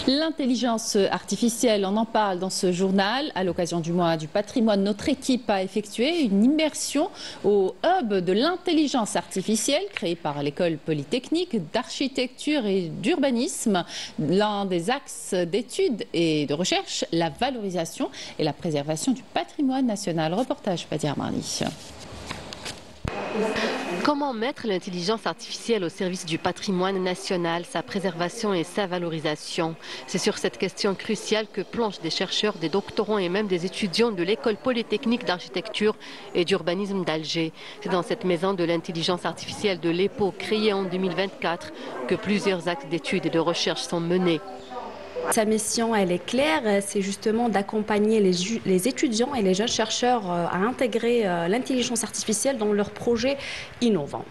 L'intelligence artificielle, on en parle dans ce journal. À l'occasion du mois du patrimoine, notre équipe a effectué une immersion au hub de l'intelligence artificielle créé par l'École polytechnique d'architecture et d'urbanisme. L'un des axes d'études et de recherche, la valorisation et la préservation du patrimoine national. Reportage Padir Armani. Comment mettre l'intelligence artificielle au service du patrimoine national, sa préservation et sa valorisation? C'est sur cette question cruciale que plongent des chercheurs, des doctorants et même des étudiants de l'École polytechnique d'architecture et d'urbanisme d'Alger. C'est dans cette maison de l'intelligence artificielle de l'EPO, créée en 2024, que plusieurs axes d'études et de recherche sont menés. Sa mission, elle est claire, c'est justement d'accompagner les étudiants et les jeunes chercheurs à intégrer l'intelligence artificielle dans leurs projets innovants.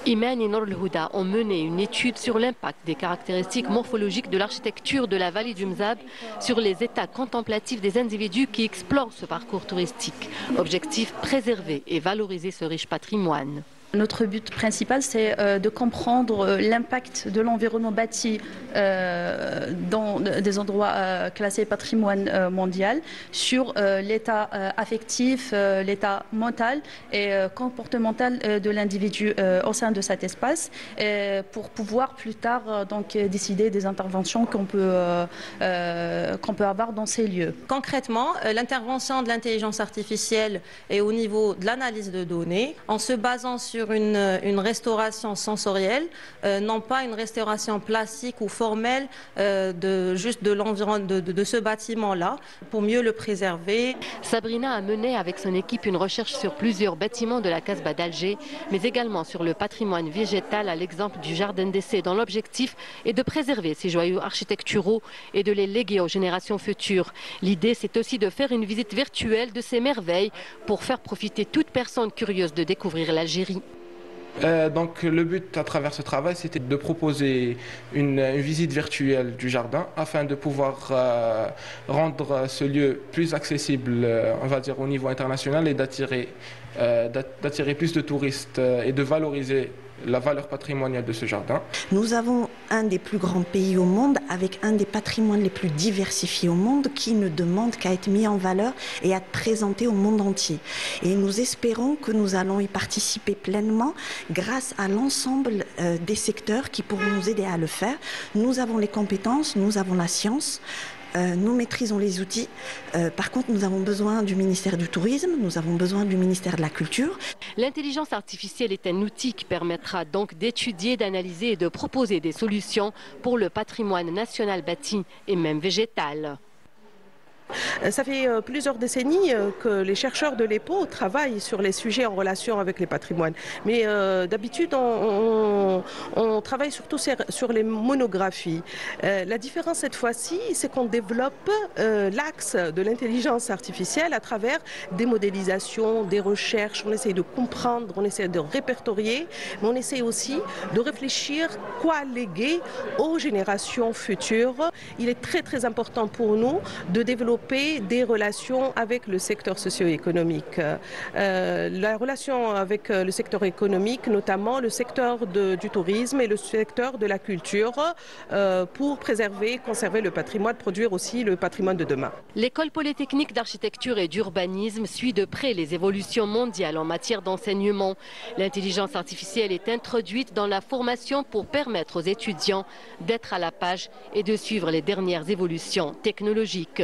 Iman et Nour El-Houda ont mené une étude sur l'impact des caractéristiques morphologiques de l'architecture de la vallée du Mzab sur les états contemplatifs des individus qui explorent ce parcours touristique. Objectif, préserver et valoriser ce riche patrimoine. Notre but principal, c'est de comprendre l'impact de l'environnement bâti dans des endroits classés patrimoine mondial sur l'état affectif, l'état mental et comportemental de l'individu au sein de cet espace pour pouvoir plus tard décider des interventions qu'on peut avoir dans ces lieux. Concrètement, l'intervention de l'intelligence artificielle est au niveau de l'analyse de données en se basant sur une restauration sensorielle, non pas une restauration plastique ou formelle de l'environnement de ce bâtiment-là, pour mieux le préserver. Sabrina a mené avec son équipe une recherche sur plusieurs bâtiments de la Casbah d'Alger, mais également sur le patrimoine végétal à l'exemple du jardin d'essai, dont l'objectif est de préserver ces joyaux architecturaux et de les léguer aux générations futures. L'idée, c'est aussi de faire une visite virtuelle de ces merveilles pour faire profiter toute personne curieuse de découvrir l'Algérie. Donc le but à travers ce travail, c'était de proposer une visite virtuelle du jardin afin de pouvoir rendre ce lieu plus accessible, on va dire, au niveau international et d'attirer plus de touristes et de valoriser la valeur patrimoniale de ce jardin. Nous avons un des plus grands pays au monde avec un des patrimoines les plus diversifiés au monde qui ne demande qu'à être mis en valeur et à être présenté au monde entier. Et nous espérons que nous allons y participer pleinement grâce à l'ensemble des secteurs qui pourront nous aider à le faire. Nous avons les compétences, nous avons la science. Nous maîtrisons les outils. Par contre, nous avons besoin du ministère du Tourisme, nous avons besoin du ministère de la Culture. L'intelligence artificielle est un outil qui permettra donc d'étudier, d'analyser et de proposer des solutions pour le patrimoine national bâti et même végétal. Ça fait plusieurs décennies que les chercheurs de l'EPO travaillent sur les sujets en relation avec les patrimoines. Mais d'habitude, on travaille surtout sur les monographies. La différence cette fois-ci, c'est qu'on développe l'axe de l'intelligence artificielle à travers des modélisations, des recherches. On essaie de comprendre, on essaie de répertorier, mais on essaie aussi de réfléchir quoi léguer aux générations futures. Il est très très important pour nous de développer des relations avec le secteur socio-économique. La relation avec le secteur économique, notamment le secteur du tourisme et le secteur de la culture, pour préserver, conserver le patrimoine, produire aussi le patrimoine de demain. L'École polytechnique d'architecture et d'urbanisme suit de près les évolutions mondiales en matière d'enseignement. L'intelligence artificielle est introduite dans la formation pour permettre aux étudiants d'être à la page et de suivre les dernières évolutions technologiques.